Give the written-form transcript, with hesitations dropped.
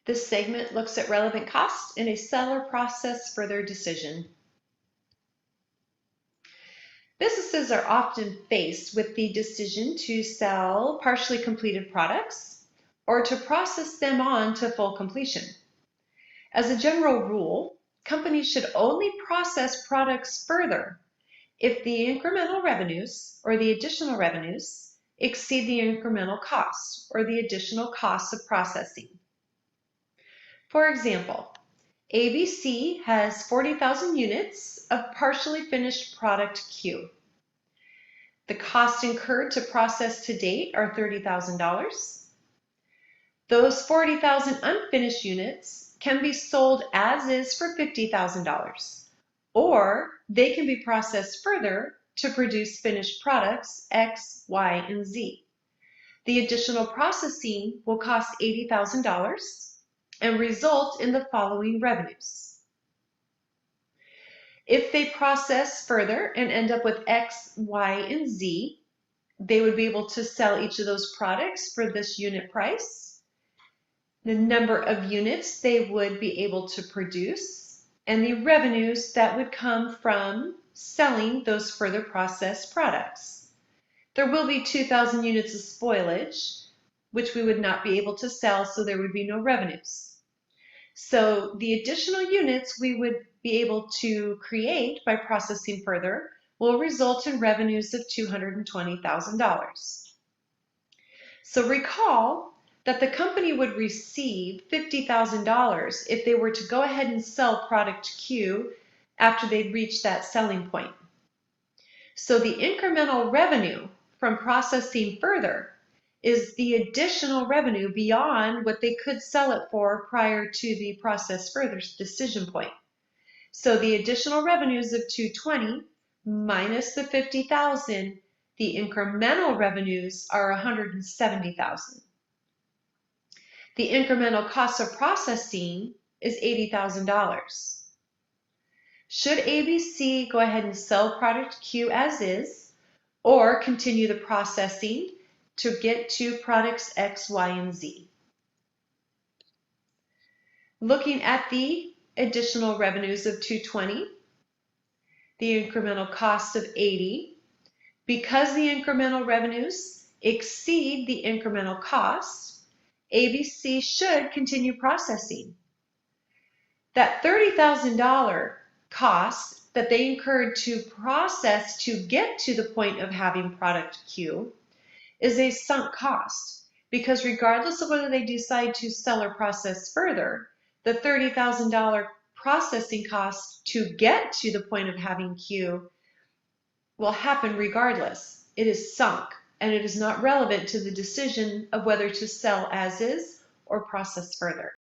This segment looks at relevant costs in a seller process further decision. Businesses are often faced with the decision to sell partially completed products or to process them on to full completion. As a general rule, companies should only process products further if the incremental revenues or the additional revenues exceed the incremental costs or the additional costs of processing. For example, ABC has 40,000 units of partially finished product Q. The costs incurred to process to date are $30,000. Those 40,000 unfinished units can be sold as is for $50,000, or they can be processed further to produce finished products X, Y, and Z. The additional processing will cost $80,000 and result in the following revenues. If they process further and end up with X, Y, and Z, they would be able to sell each of those products for this unit price, the number of units they would be able to produce, and the revenues that would come from selling those further processed products. There will be 2,000 units of spoilage, which we would not be able to sell, so there would be no revenues. So the additional units we would be able to create by processing further will result in revenues of $220,000. So recall that the company would receive $50,000 if they were to go ahead and sell product Q after they'd reached that selling point. So the incremental revenue from processing further is the additional revenue beyond what they could sell it for prior to the process further decision point. So the additional revenues of $220 minus the $50,000, the incremental revenues are $170,000. The incremental cost of processing is $80,000. Should ABC go ahead and sell product Q as is, or continue the processing to get to products X, Y, and Z? Looking at the additional revenues of $220, the incremental cost of $80, because the incremental revenues exceed the incremental costs, ABC should continue processing. That $30,000 cost that they incurred to process to get to the point of having product Q is a sunk cost, because regardless of whether they decide to sell or process further, the $30,000 processing cost to get to the point of having Q will happen regardless. It is sunk, and it is not relevant to the decision of whether to sell as is or process further.